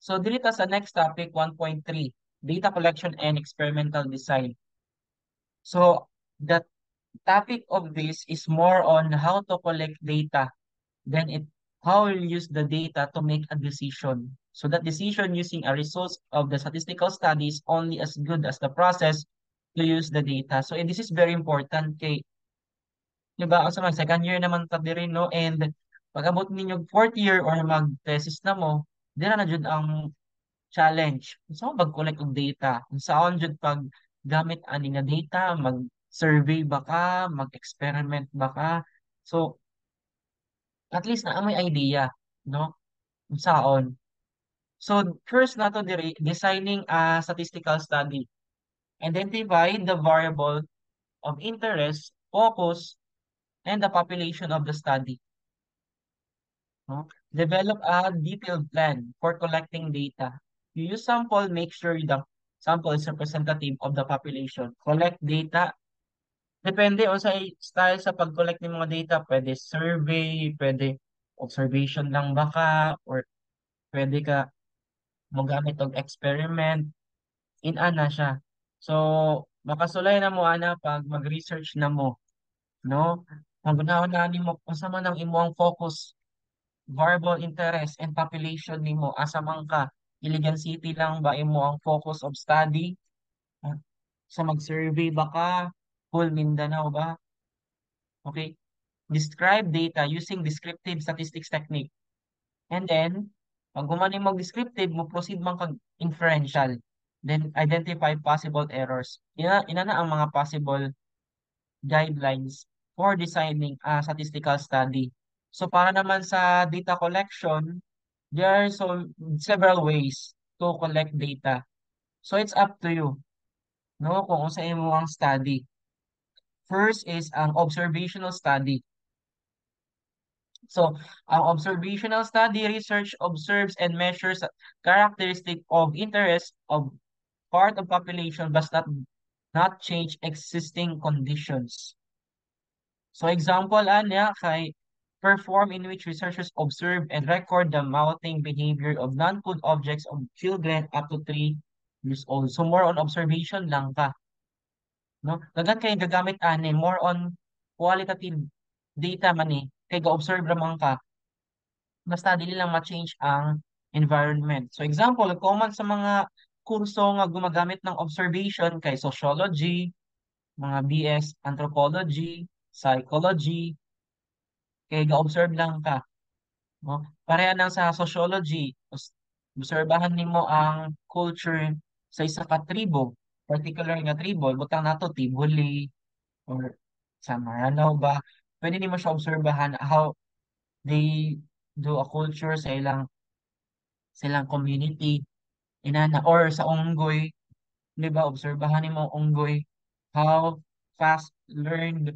So dito sa next topic 1.3, data collection and experimental design. So the topic of this is more on how to collect data, then how we'll use the data to make a decision. So that decision using a results of the statistical study is only as good as the process to use the data. So and this is very important kay, di ba? Asa man second year naman ta diri no, and pag abot ninyo fourth year or mag-thesis na mo, dira na jud ang challenge. So mag-collect og data. Kung saan jud pag gamit ani nga data, mag-survey ba ka, mag-experiment ba ka. So at least na may idea, no? Kung saan. So first nato diri designing a statistical study. Identify the variable of interest, focus, and the population of the study. No? Develop a detailed plan for collecting data. You use sample, make sure the sample is representative of the population. Collect data. Depende o sa style sa pag-collect ng mga data. Pwede survey, pwede observation lang baka, or pwede ka magamit og experiment. In ana siya. So, makasulay na mo ana pag mag-research na mo, no? Magunawa na nimo kung sa man ang imong focus, variable interest and population nimo asa man ka. Iligan City lang ba imo ang focus of study? Ah, Sa mag-survey ba ka? Whole Mindanao ba? Okay. Describe data using descriptive statistics technique. And then, pag gumanin mo descriptive, mo proceed man kag inferential. Then, identify possible errors. Ina na ang mga possible guidelines for designing a statistical study. So, para naman sa data collection, there are several ways to collect data. So, it's up to you, no? Kung sa imo ang study. First is ang observational study. So, ang observational study research observes and measures characteristic of interest of part of population but not change existing conditions. So, example anya kay perform in which researchers observe and record the mouthing behavior of non-food objects of children up to 3 years old. So, more on observation lang ka, no? Dagan kay gagamit ani more on qualitative data man eh. Kay ga-observe ramang ka basta dili lang ma-change ang environment. So example, common sa mga kurso nga gumagamit ng observation kay sociology, mga BS, anthropology, psychology, kay ga-observe lang ka, no? Pareha lang sa sociology, obserbahan nimo ang culture sa isa ka tribo, particular nga tribo, butang nato Tiboli or sa Maranao ba, pwede nimo siya obserbahan how they do a culture sa silang community, inana, or sa unggoy, di ba, obserbahan mo ang unggoy, how fast learned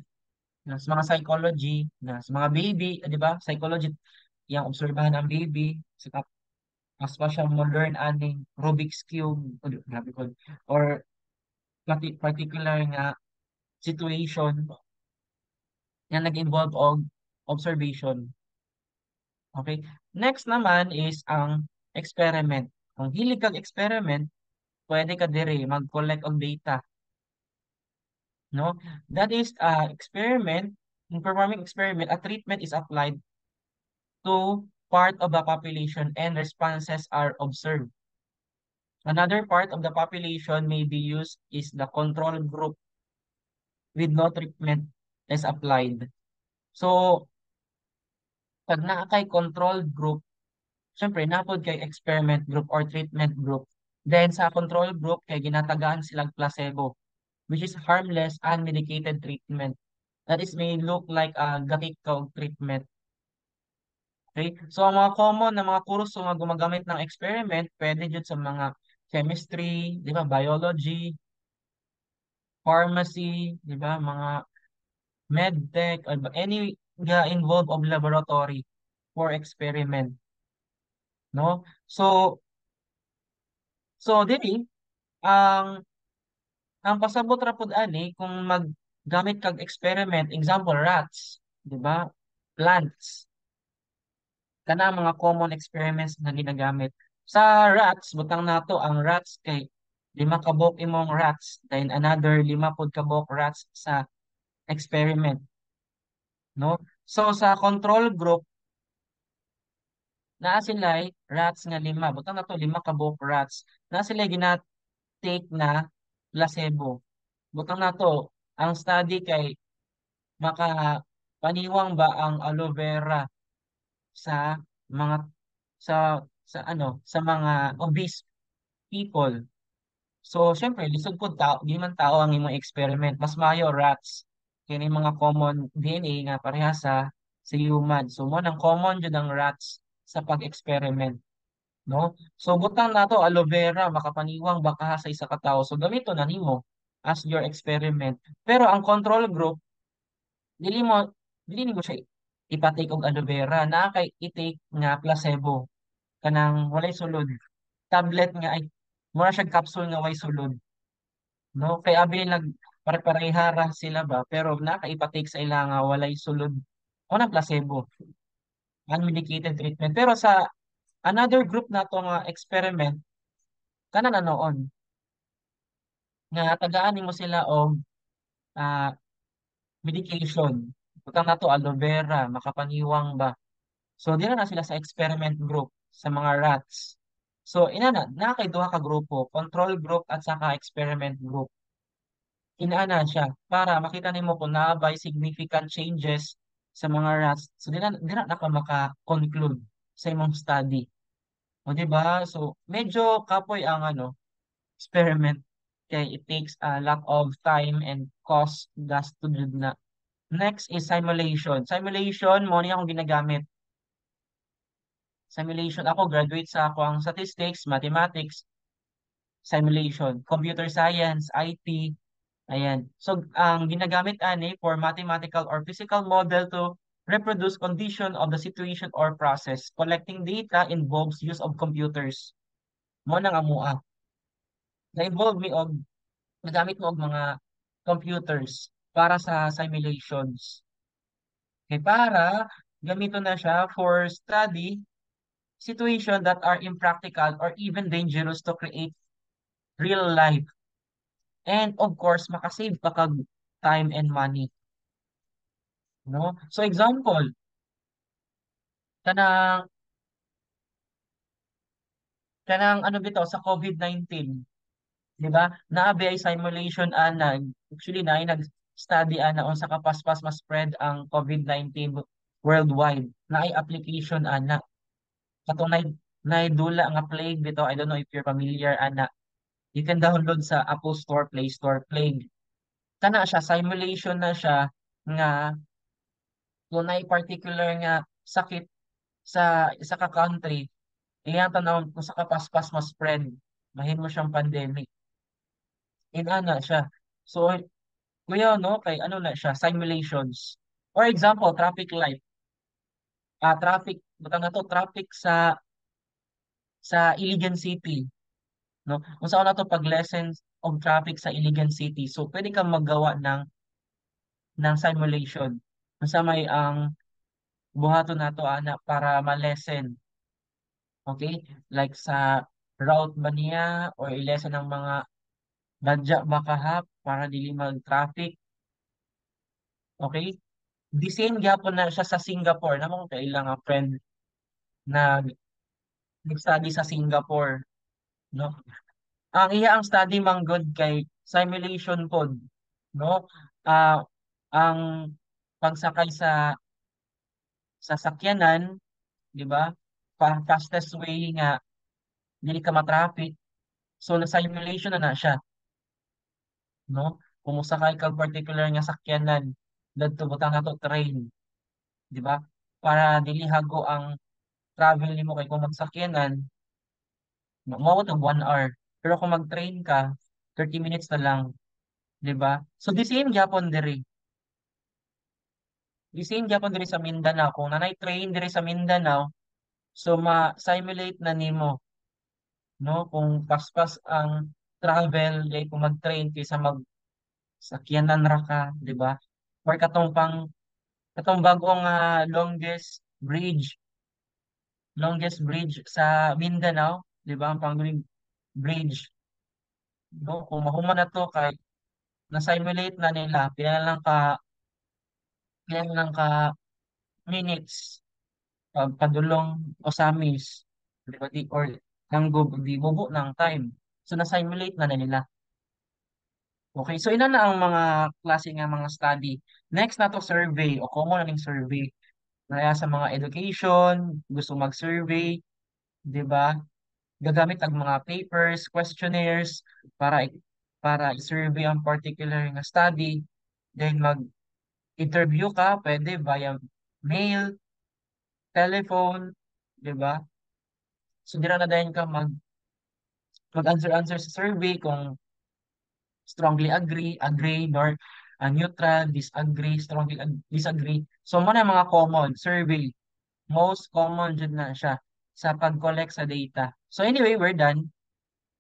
na sa mga psychology, na sa mga baby, di ba, psychology, yung obserbahan ng baby, sa as pa siya mo learn aning Rubik's Cube, o grabe ko, or particular nga situation na nag-involve og observation. Okay? Next naman is ang experiment. Kung hilig kang experiment, pwede ka dire mag-collect of data, no? That is experiment. In performing experiment, a treatment is applied to part of the population and responses are observed. Another part of the population may be used is the control group with no treatment is applied. So, pag naa kay control group, syempre napod kay experiment group or treatment group. Then sa control group kay ginatagaan silang placebo, which is harmless unmedicated treatment. That is may look like a gatikaw treatment. Okay? So, ang mga common na mga kurso nga gumagamit ng experiment, pwede dyan sa mga chemistry, di ba, biology, pharmacy, di ba, mga medtech, or any involved of laboratory for experiment, no? So, dili, ang ang pasabot ra pud ani kung maggamit kag experiment, example rats, di ba? Plants, kana ang mga common experiments na ginagamit. Sa rats, butang nato ang rats kay lima kabok imong rats, then another lima pod kabok rats sa experiment, no? So sa control group, naa sila rats nga lima, butang nato lima kabok rats, naa sila gina-take na placebo. Butang nato ang study kay maka paniwang ba ang aloe vera sa mga sa sa mga obese people. So, syempre, lisod po tao, di man tao ang imong experiment. Mas maayo rats. Kini mga common DNA nga pareha sa human. So, mo nang common jud ang rats sa pag-experiment, no? So, butang nato aloe vera makapaniwang baka sa isa ka tawo. So, gamito na nimo as your experiment. Pero ang control group, dili mo dili nimo siya ipatake og aloe vera, na kay i-take nga placebo kanang walay sulod. Tablet nga ay mura siya capsule nga way sulod. No, kay abi nag pare-parehara sila ba pero nakaipatik sa ila nga walay sulod o na placebo, unmedicated treatment. Pero sa another group na to nga experiment kana na noon nga tagaan nimo sila og ah, medication. Butang nato aloe vera makapaniwang ba. So dira na sila sa experiment group sa mga rats. So ina na kay duha ka grupo, control group at saka experiment group. Inaana siya para makita nimo kung naabay significant changes sa mga rats. So dila na ka maka-conclude sa imong study. O di ba? So medyo kapoy ang experiment kay it takes a lot of time and cost gasted na. Next is simulation. Simulation mo niya akong ginagamit. Simulation ako graduate sa ako ang statistics, mathematics, simulation, computer science, IT. Ayan. So, ang ginagamit ani for mathematical or physical model to reproduce condition of the situation or process. Collecting data involves use of computers. Mo nang amua. Na-involve mi og nagamit mo og mga computers para sa simulations. Okay, para gamito na siya for study situation that are impractical or even dangerous to create real life. And of course, makasave pa kag time and money. No? So example, kanang kanang ano bitaw sa COVID-19, di ba? Naabi ay simulation ana, actually na ay nag-study ana unsa ka paspas mas spread ang COVID-19 worldwide. Na ay application ana. Katong dula nga plague bitaw, I don't know if you're familiar ana. You can download sa Apple Store, Play Store, plague. Kana siya simulation na siya nga kung na particular nga sakit sa isa ka country, iyang tanawon kung sa kapaspas mas spread, mahimo siyang pandemic. Ana siya. So, kuya, no, kay ano na siya, simulations. For example, traffic light. Traffic, butang na to, traffic sa Iligan City. No? Kung saan na to pag lessons of traffic sa Iligan City. So, pwede kang maggawa ng simulation. Kung sa may ang buhato na to, ana, para ma-lessen. Okay? Like sa route ba niya or i-lessen ng mga badya ba kahap para dili mag-traffic. Okay? The same gyapon na siya sa Singapore. Namang kailang nga friend na nag-study sa Singapore, no? Ang iya ang study manggod kay simulation pod, no? Ah, ang pagsakay sa sakyanan, di ba? Fastest way nga dili ka ma-traffic. So na simulation na siya, no? Kung sakay ka particular nga sakyanan, dadto butang nato train, di ba? Para dili hago ang travel nimo kay kung magsakyanan, mao to 1 hour. Pero kung mag-train ka, 30 minutes na lang, di ba? So the same gyapon diri. The same gyapon diri sa Mindanao. Kung nanay train diri sa Mindanao, so ma-simulate na nimo, no? Kung paspas ang travel, di kung mag-train kaysa magsakyanan ra ka, di ba? Or katong bagong longest bridge sa Mindanao, di ba? Ang pangling bridge, no? Kung mahuman na to kay na-simulate na nila, pila lang ka minutes padulong o samis, di ba? Or di bubo ng time. So na-simulate na nila. Okay, so ina na ang mga klase nga mga study. Next na to survey o common na ning survey. Kaya sa mga education, gusto mag-survey, di ba? Gagamit ang mga papers, questionnaires para i-survey ang particular nga study. Then mag-interview ka, pwede via mail, telephone, di ba? So dira na dayon ka mag-answer sa survey kung strongly agree, agree, nor neutral, disagree, disagree. So mo na mga common survey. Most common dyan na siya sa pag-collect sa data. So anyway, we're done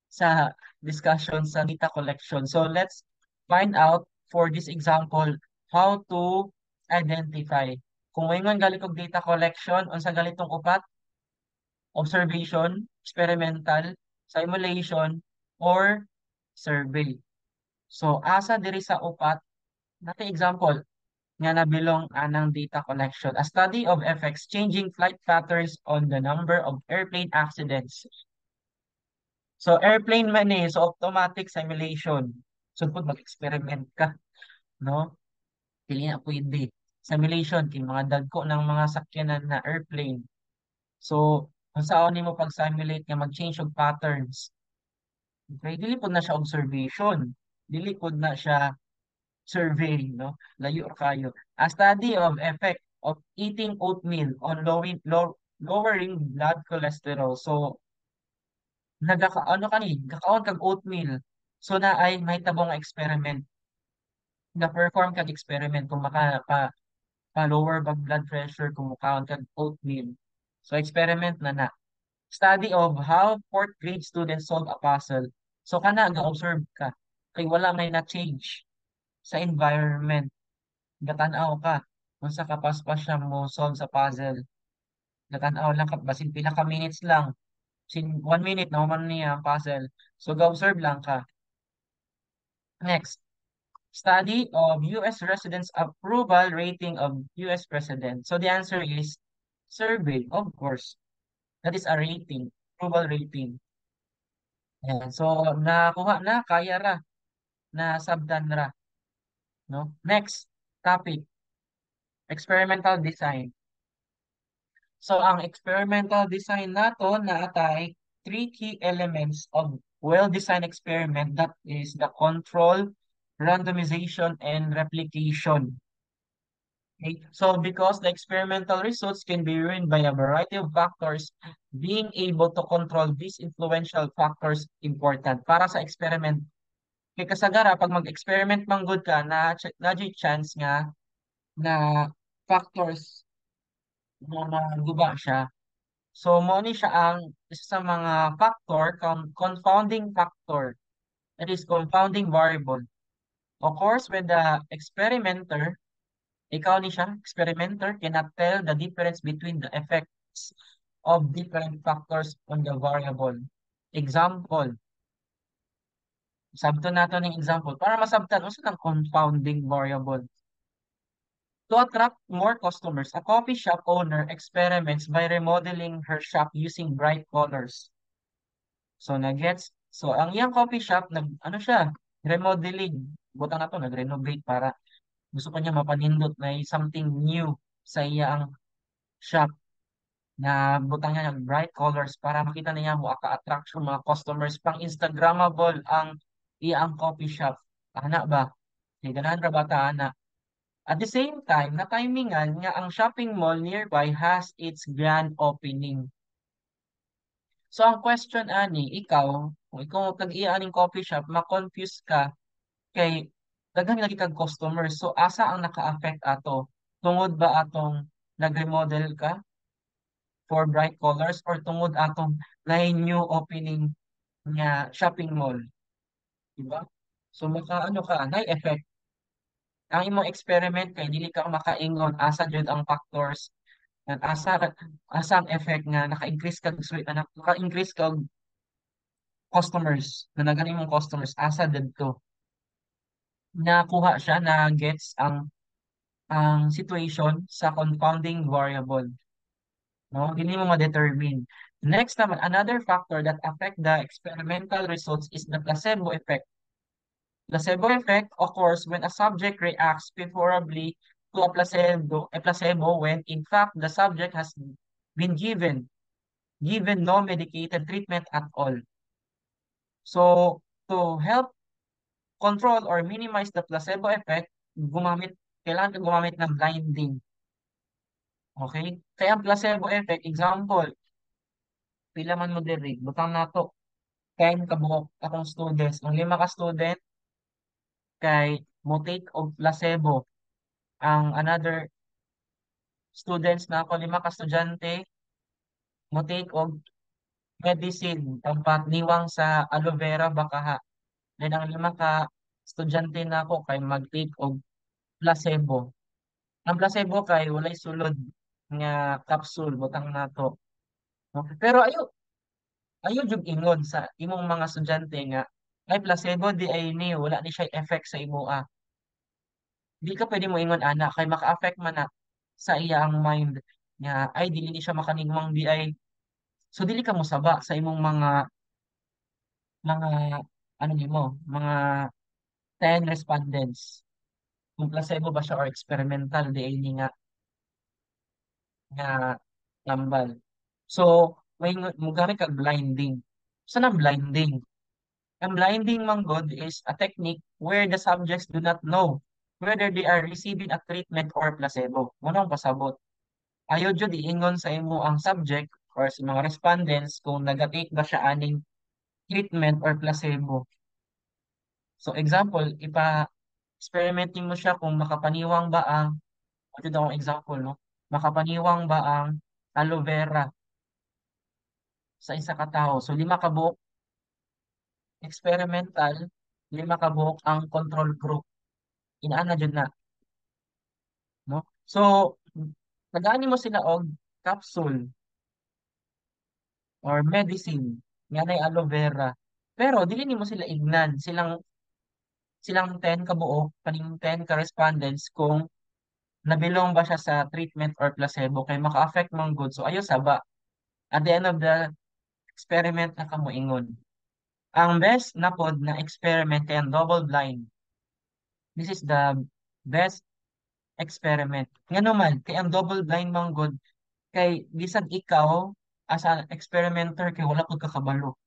sa discussion sa data collection. So let's find out for this example how to identify. Kung ngayon galing kog data collection, unsa galitong upat, observation, experimental, simulation, or survey. So asa diri sa upat, natin example, nga nabilong anang data collection. A study of effects changing flight patterns on the number of airplane accidents. So airplane man eh, so automatic simulation. So pag mag-experiment ka, no? Dili na pwede. Simulation, kay mga dagko ng mga sakyanan na airplane. So, kung saan nimo pag-simulate nga mag-change of patterns. Okay, dili po na siya observation. Dili po na siya survey, no? Layo kayo. A study of effect of eating oatmeal on lowering blood cholesterol. So, ano ka ni, kakaon kag oatmeal. So, na ay may tabong experiment. Na-perform kag experiment kung pa-lower bag blood pressure kung mukaon kag oatmeal. So, experiment na. Study of how fourth grade students solve a puzzle. So, kana, ga-observe ka. Kay wala may na-change sa environment. Gatanaw ka. Kung sa kapaspas siya mo solve sa puzzle. Gatanaw lang ka. Basin pila ka minutes lang. Sin 1 minute na human niya ang puzzle. So, ga-observe lang ka. Next. Study of U.S. residents approval rating of U.S. president. So, the answer is survey, of course. That is a rating. Approval rating. Ayan. So, nakuha na. Kaya ra. Na sabdan ra. No? Next topic. Experimental design. So, ang experimental design nato na atay three key elements of well-designed experiment, that is the control, randomization, and replication. Okay? So, because the experimental results can be ruined by a variety of factors, being able to control these influential factors important para sa experiment. Kaya kasagara, pag mag-experiment manggod ka, na chance nga na factors na maguba siya. So, mo ni siya ang isa sa mga factor, confounding factor. That is confounding variable. Of course, when the experimenter, ikaw ni siya, experimenter, cannot tell the difference between the effects of different factors on the variable. Example, sabto nato ng example, para masabtan, usa ng confounding variable. To attract more customers, a coffee shop owner experiments by remodeling her shop using bright colors. So, nagets. So, ang iyang coffee shop, ano siya, remodeling. Butang na to, nag-renovate para gusto ko niya mapanindot na something new sa iyang shop na butang niya ng bright colors para makita niya mo aka-attract yung mga customers pang Instagrammable ang iyang coffee shop. Ana ba? Di ganahan ra bata ana. At the same time, na-timingan nga ang shopping mall nearby has its grand opening. So, ang question ani, ikaw, kung ikaw tag-iya aning coffee shop, ma-confuse ka kay daghan lagi kag customer. So, asa ang naka-affect ato? Tungod ba atong nag-remodel ka for bright colors or tungod atong na new opening nga shopping mall? Diba? So, ano ka, na-effect. Ang imong experiment kay dili ka makaingon asa jud ang factors and asa ang effect nga naka-increase kag naka-increase kag customers, na nagaling mong customers, asa dito, nakuha siya na gets ang situation sa confounding variable. No? Hindi mo ma-determine. Next naman, another factor that affect the experimental results is the placebo effect. Placebo effect occurs when a subject reacts favorably to a placebo when in fact the subject has been given no medicated treatment at all. So, to help control or minimize the placebo effect, kailangan ka gumamit ng blinding. Okay? Kaya ang placebo effect, example, pila man mo diri, butang nato, kaya kabuok akong students, ang 5 ka student, kay mo take og placebo, ang another students na ako, 5 ka estudyante, mo take og medicine, pampat niwang sa aloe vera bakaha. Then ang 5 ka estudyante na ako kay mag-take og placebo. Ang placebo kay walay sulod nga capsule butang nato. No? Pero ayo jud ingon sa imong mga estudyante nga ay placebo di ay ni wala ni siya effect sa imo. Di ka pwede mo ingon ana kay maka-affect man na sa iya ang mind nga ay dili ni siya makanigmang di ay, so dili ka mosaba sa imong mga ano nimo mga 10 respondents kung placebo ba siya or experimental di ay ni nga tambal. So, may mugamit kag blinding. Sa nang blinding? Ang blinding manggod is a technique where the subjects do not know whether they are receiving a treatment or placebo. Munang pasabot. Ayaw jud iingon sa imo ang subject or sa mga respondents kung nagatake ba siya aning treatment or placebo. So example, experimenting mo siya kung makapaniwang ba ito daw ang example, no? Makapaniwang ba ang aloe vera sa isa ka tawo. So 5 ka buok experimental, 5 ka buok ang control group. Inaana jud na, no? So nagaani mo sila og capsule or medicine nga nay aloe vera. Pero dili nimo sila ignan silang 10 kabuok, kaning 10 ka respondents kung nabilong ba siya sa treatment or placebo kay maka-affect man good. So ayo saba. At the end of the experiment na kamo ingon. Ang best na pod na experiment kay ang double blind. This is the best experiment. Ngano man kay ang double blind man good kay bisan ikaw as an experimenter kay wala pud kakabalo.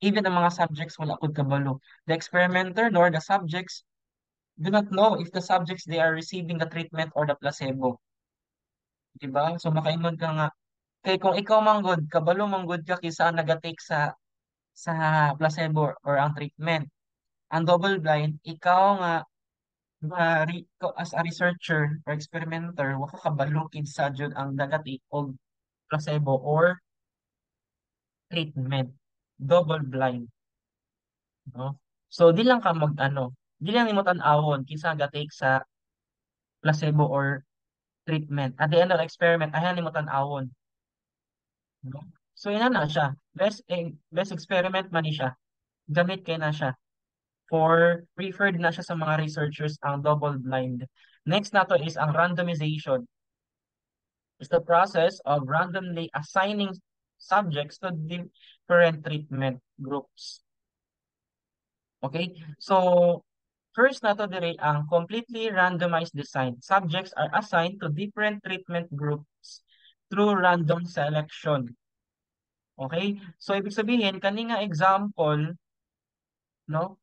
Even ang mga subjects wala pud kabalo. The experimenter nor the subjects do not know if the subjects they are receiving the treatment or the placebo. Diba? So makaingon ka nga, kay kung ikaw manggod, kabalo manggod ka kisa nagatake sa placebo or ang treatment. Ang double blind, ikaw nga ikaw as a researcher or experimenter, waka kabalo kinsa jud ang nagatake og placebo or treatment. Double blind, no? So di lang ka di lang nimo tan-awon kinsa nagatake sa placebo or treatment. At the end of the experiment, ayan nimo tan-awon. No? So ina na siya. Best experiment man ni siya. Gamit kay na siya. Preferred na siya sa mga researchers ang double blind. Next nato is ang randomization. It's the process of randomly assigning subjects to different treatment groups. Okay? So, first nato dire ang completely randomized design. Subjects are assigned to different treatment groups through random selection. Okay? So, ibig sabihin, kani nga example, no?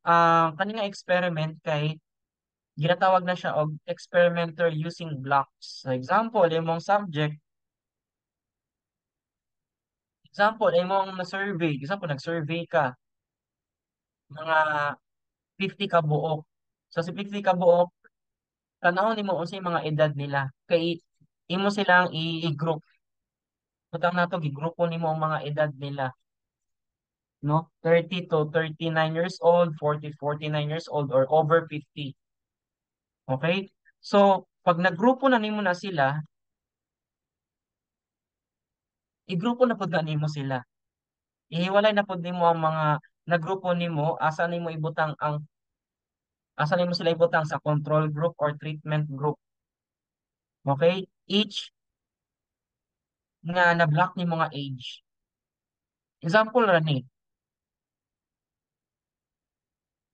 Kani nga experiment kay ginatawag na siya og experimenter using blocks. So, imong na-survey, example, nag-survey ka, mga 50 ka buok. So, sa 50 ka buok, tanawon nimo unsay mga edad nila. Kay imo silang i-group. Butang nato, gigrupo nimo ang mga edad nila, no? 30 to 39 years old, 40, 49 years old, or over 50. Okay? So, pag naggrupo na nimo na sila, igrupo na pud na nimo sila. Ihiwalay na pud nimo ang mga nagrupo nimo, asa nimo sila ibutang sa control group or treatment group. Okay? Each nga na-block nimo nga age. Example ra ni.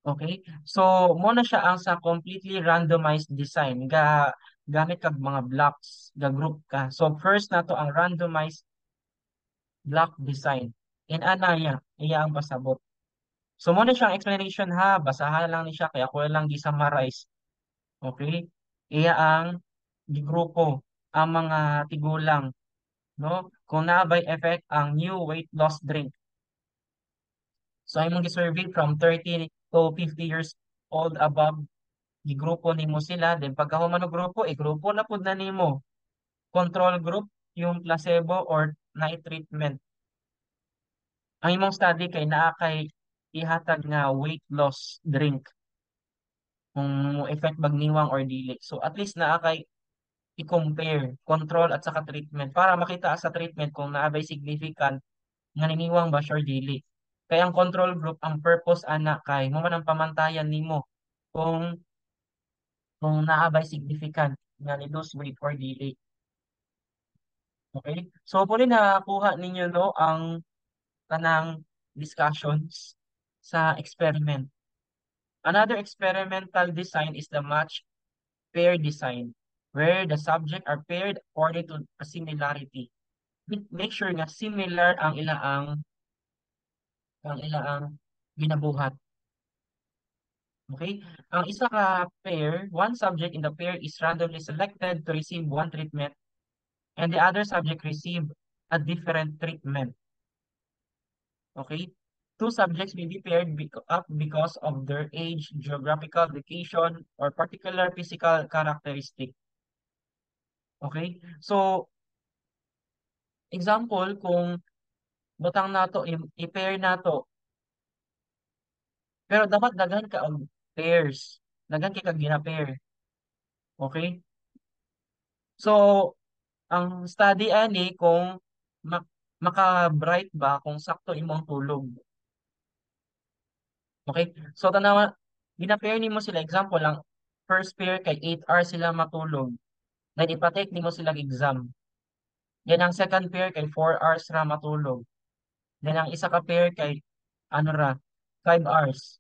Okay? So, mo na siya ang sa completely randomized design gamit kag mga blocks, group ka. So, first na to ang randomized block design. In anaya, iya ang pasabot. So, mo na siyang explanation ha, basahan lang ni siya kaya ako lang gi-summarize. Okay? Iya ang gigrupo ang mga tigulang, no? Kung naabay effect ang new weight loss drink. So, imong gi-survey from 30 to 50 years old above, gigrupo nimo sila, then pagkahuman og grupo, igrupo na pud na nimo. Control group, yung placebo or night treatment. Ang imong study kay naa kay ihatag nga weight loss drink kung mo effect bag niwang or dili. So at least naa kay i-compare control at saka treatment para makita sa treatment kung naabay significant nga niniwang ba siya or dili. Kaya ang control group ang purpose ana kay mo man ang pamantayan nimo kung naabay significant nga ni lose weight or dili. Okay? So puli nakuha ninyo no ang kanang discussions sa experiment. Another experimental design is the match pair design, where the subject are paired according to a similarity. Make sure nga similar ang ilaang ginabuhat. Okay? Ang isa ka pair, one subject in the pair is randomly selected to receive one treatment and the other subject receive a different treatment. Okay? Two subjects may be paired up because of their age, geographical location, or particular physical characteristic. Okay? So, example, kung butang nato, i-pair nato, pero dapat daghan ka og pairs. Daghan kay kag gina-pair. Okay? So, ang study ani kung mak maka-bright ba kung sakto imong tulog. Okay? So, tanawa, gina-pair nimo sila. Example lang, first pair kay 8 hours sila matulog. Then ipatake nimo sila exam. Then ang second pair kay 4 hours ra matulog. Then ang isa ka pair kay ano ra 5 hours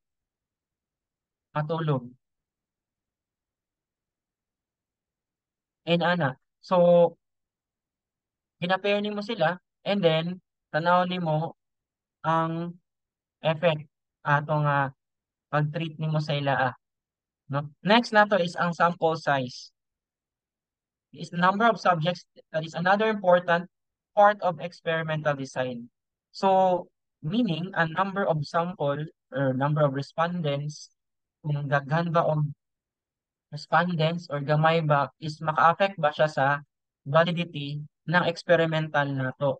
matulog. And ana. So gina-pair nimo sila and then tanaw nimo ang effect atong pag-treat nimo sa ila. No? Next nato is ang sample size. Is the number of subjects that is another important part of experimental design. So, meaning, a number of sample or number of respondents, kung daghan ba o respondents or gamay ba, is maka-affect ba siya sa validity ng experimental nato.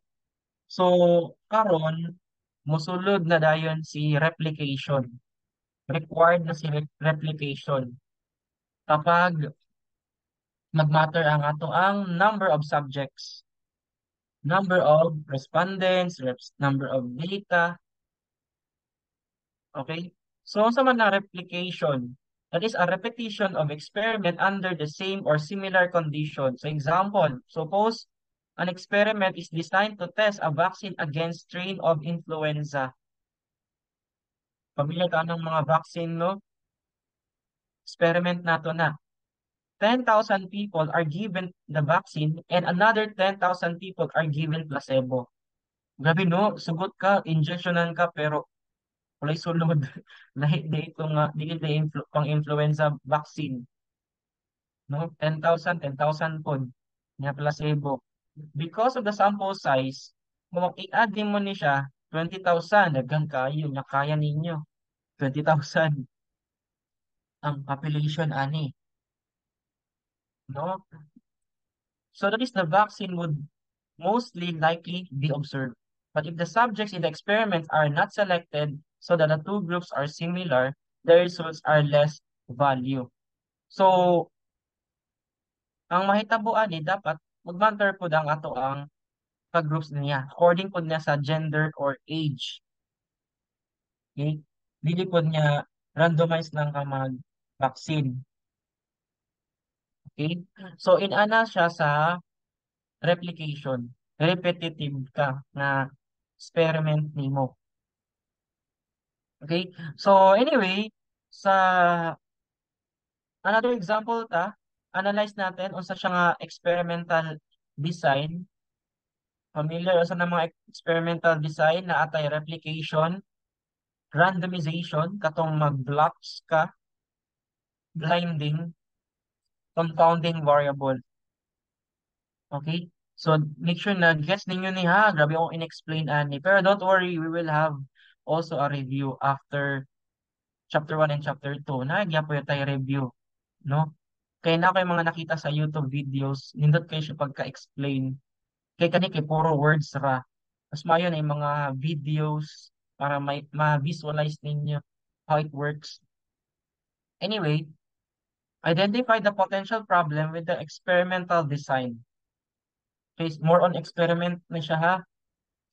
So, karon musulod na dayon si replication. Required na si replication. Kapag mag-matter ang ato ang number of subjects, number of respondents, number of data, okay? So, sa man na replication, that is a repetition of experiment under the same or similar conditions. So, example, suppose an experiment is designed to test a vaccine against strain of influenza. Pamilya ka ng mga vaccine, no? Experiment nato na. 10,000 people are given the vaccine and another 10,000 people are given placebo. Grabe no, sugot ka, injectionan ka, pero walay sulod. Lahi dito nga, di pang influenza vaccine. No? 10,000 pod nga placebo. Because of the sample size, kung i-add mo ni siya, 20,000, daghan kayo, na kaya ninyo. 20,000 ang population ani. No? So that is the vaccine would mostly likely be observed. But if the subjects in the experiments are not selected so that the two groups are similar, the results are less value. So, ang mahitabuan ni dapat magmanter po ang ato ang ka-groups niya according po niya sa gender or age. Okay? Dili po niya randomize lang ka mag-vaccine. Okay? So, in-ana siya sa replication. Repetitive ka na experiment nimo. Okay? So, anyway, sa another example analyze natin unsa siya nga experimental design. Familiar sa na mga experimental design na atay replication, randomization, katong mag-blocks ka, blinding, confounding variable. Okay? So, make sure na gets ninyo ni ha. Grabe akong in-explain ani. Pero don't worry, we will have also a review after chapter 1 and chapter 2. Nagya po yung tayo review. No? Kaya na kayo mga nakita sa YouTube videos, nindot kayo siya pagka-explain. Kaya kani kay puro words ra. Mas maayo na yung mga videos para may ma-visualize ninyo how it works. Anyway, identify the potential problem with the experimental design. Okay, more on experiment na siya ha,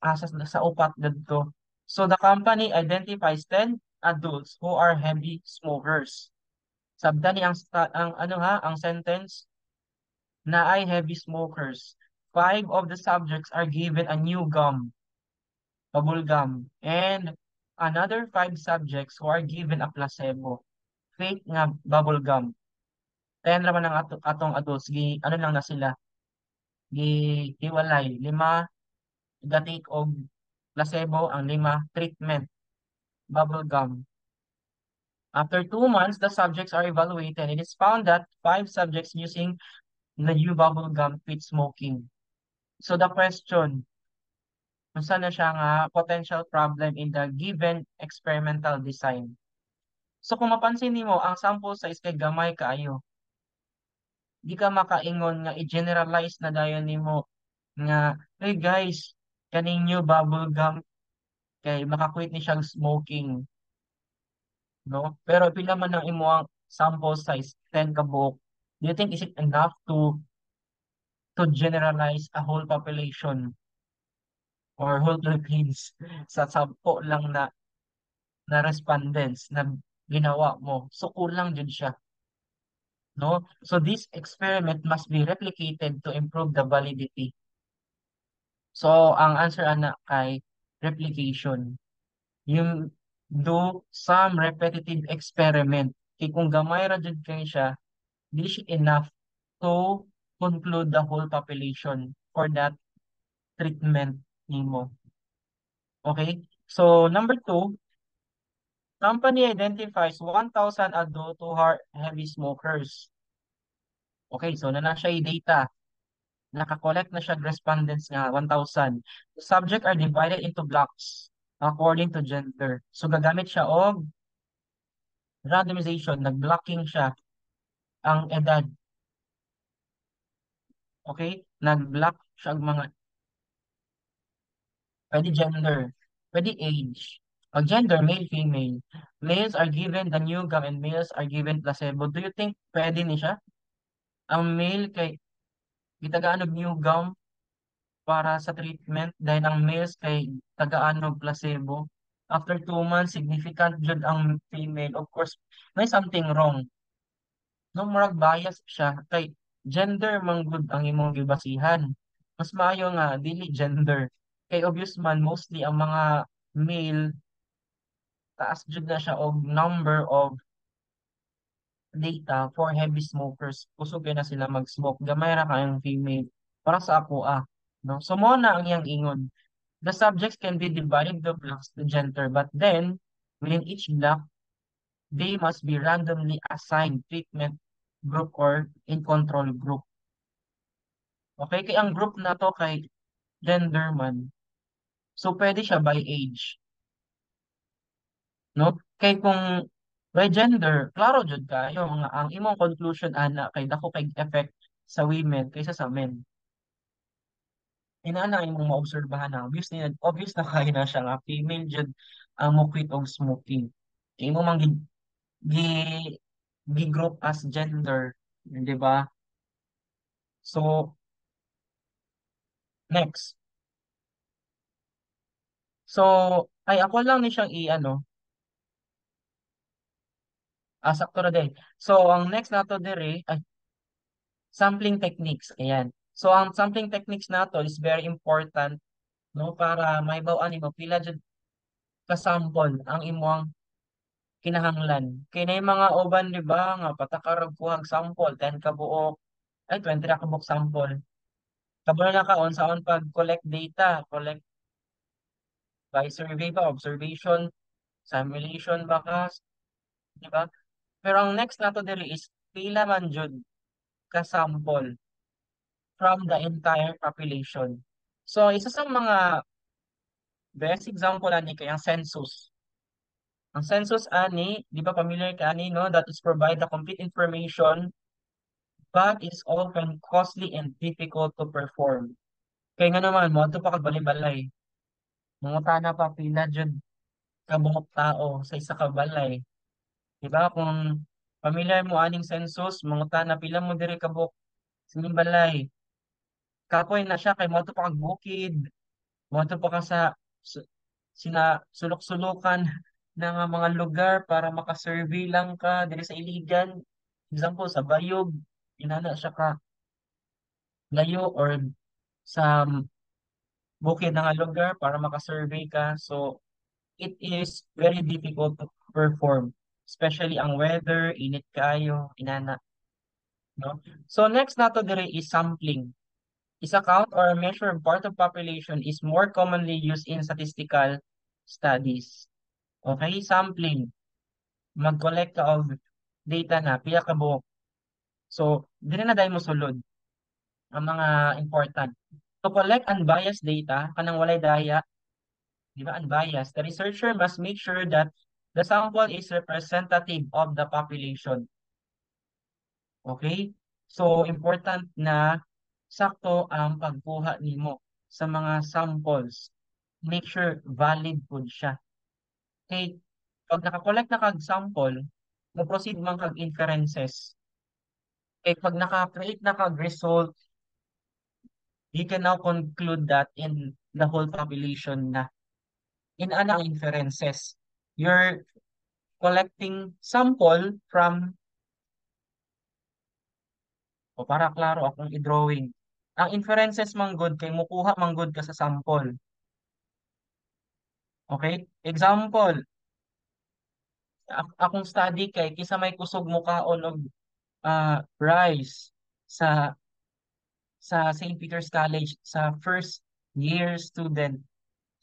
asas na sa upat dito. So the company identifies 10 adults who are heavy smokers. Sabda ni ang ano ha, ang sentence na ay heavy smokers. 5 of the subjects are given a new gum, bubble gum, and another 5 subjects who are given a placebo, fake nga bubble gum. 10 raman ang atong adults, ano lang na sila, giwalay, 5 ga-take og placebo, ang 5 treatment, bubble gum. After 2 months, the subjects are evaluated. It is found that 5 subjects using the new bubble gum quit smoking. So the question, unsa na siya nga potential problem in the given experimental design. So kung mapansin nimo ang sample size kay gamay kaayo. Di ka makaingon nga i-generalize na dayon nimo nga, hey guys, kaninyo bubble gum kay makakwit ni siyang smoking, no? Pero pila man ang imuang sample size, 10 ka buok. Do you think is it enough to generalize a whole population or whole Philippines sa 10 lang na respondents na ginawa mo? So kulang jud siya, no? So this experiment must be replicated to improve the validity. So ang answer ana kay replication. Yung do some repetitive experiment. Kay kung gamay ra jud kay siya, di siya enough to conclude the whole population for that treatment nimo. Okay? So number two, company identifies 1,000 adult who are heavy smokers. Okay, so na siya yung data. Nakakollect na siya respondents nga 1,000. The subject are divided into blocks according to gender. So gagamit siya og randomization, nag-blocking siya ang edad. Okay? Nag-block siya ang mga, pwede gender, pwede age. Pag gender, male, female. Males are given the new gum and males are given placebo. Do you think pwede ni siya? Ang male kay gitagaan og new gum para sa treatment dahil ang males kay tagaan og placebo. After 2 months, significant jud ang female. Of course, may something wrong. No, murag bias siya kay gender man gud ang imong gibasihan. Mas maayo nga dili gender. Kay obvious man mostly ang mga male taas jud na siya og number of data for heavy smokers. Kusog kay na sila mag-smoke. Gamay ra kayong female para sa ako no. So mo na ang iyang ingon. The subjects can be divided into blocks to gender, but then within each block they must be randomly assigned treatment group or in control group. Okay, kay ang group na to kay gender man. So pwede siya by age, no? Kay kung by gender, klaro jud kayo nga ang imong conclusion ana kay dako kay effect sa women kaysa sa men. Inana imong maobserbahan na obvious na kayo na siya nga female jud ang mo quit og smoking. Kay imo man gi, gi-group as gender, di ba? So next. So, ay ako lang ni siyang i-ano, sakto na din. So, ang next nato dire, ay, sampling techniques. Ayan. So, ang sampling techniques nato is very important, no, para maibaw-an mo pila jud ka sample ang imong kinahanglan. Kay na yung mga uban, di ba, nga patakarag kuhag sample, 10 ka buok, ay 20 ra ka buok sample. Kabo na kaon sa on pag collect data, collect by survey ba, observation, simulation ba ka, di ba? Pero ang next nato diri is pila man jud ka sample from the entire population. So isa sa mga best example ani kay ang census. Ang census ani, di ba familiar ka ani no, that is provide the complete information but is often costly and difficult to perform. Kaya nga naman mo ato pa kag balay-balay. Mangutana pa pila jud ka buok tao sa isa ka balay. Di ba? Kung familiar mo aning census, mangutana pila mo diri ka buok sa inyong balay. Kapoy na siya kay mo ato pa kag bukid. Moto pa ka sa sina sulok-sulukan ng mga lugar para makasurvey lang ka diri sa Iligan. Example, sa Bayog, inana siya ka layo or sa bukid na nga lugar para makasurvey ka. So, it is very difficult to perform. Especially ang weather, init kayo, inana. No? So, next nato dire is sampling. Is a count or a measure of part of population is more commonly used in statistical studies. Okay, sampling. Mag-collect ka of data na, pila ka buok. So, dili na dahil mo sulod ang mga important. To collect unbiased data, kanang walay daya, di ba, unbiased, the researcher must make sure that the sample is representative of the population. Okay? So, important na sakto ang pagkuha nimo sa mga samples. Make sure valid po siya. Okay? Pag nakakollect na kag sample, mo-proceed man kag inferences. Okay, pag naka-create na kag result, you can now conclude that in the whole population na. In anang inferences, you're collecting sample from, o para klaro akong i-drawing. Ang inferences manggod kay mukuha manggod ka sa sample. Okay? Example, akong study kay kisa may kusog mo kaon og rice sa St. Peter's College sa first year student.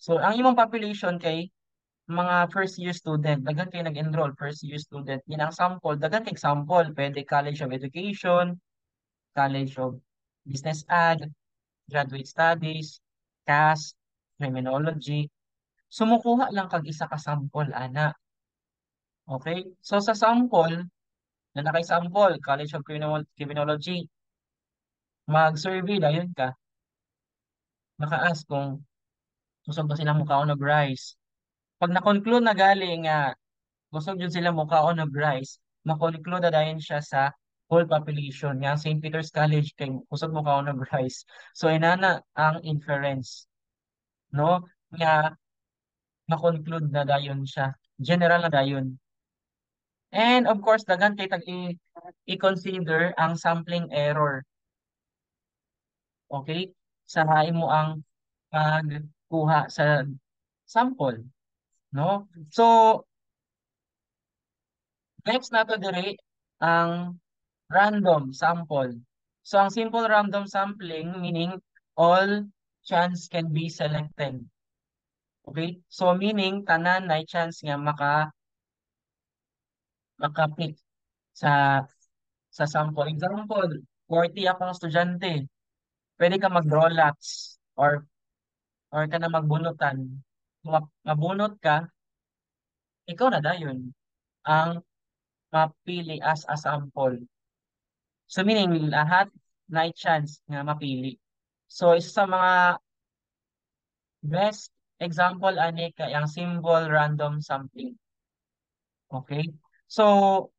So ang imong population kay mga first year student, daghan kay nag-enroll first year student. Yan ang sample, daghan kay sample, pwede College of Education, College of Business Ad, Graduate Studies, CAS, Criminology. Sumukuha lang kag isa ka sample ana. Okay? So sa sample, na naka-sample, College of Criminology, mag-survey dayon ka, maka-ask kung kusog ba sila mukhaon og rice. Pag na-conclude na gali nga kusog yun sila mukhaon og rice, ma-conclude na dayon siya sa whole population nga St. Peter's College kay kusog mukhaon og rice. So inana ang inference, no? Nga ma-conclude na dayon siya. General na dayon. And of course, daghan kay tag i-consider ang sampling error. Okay? Sa imo ang pagkuha sa sample, no? So, next nato dire ang random sample. So, ang simple random sampling meaning all chance can be selected. Okay? So, meaning tanan na chance nga maka-pick sa sample. Example, 40 akong estudyante. Pwede ka mag-draw lots or ka na magbunutan. Kung mabunot ka, ikaw na dayon ang mapili as a sample. So meaning lahat na chance nga mapili. So isa sa mga best example ani kay ang symbol random sampling. Okay? So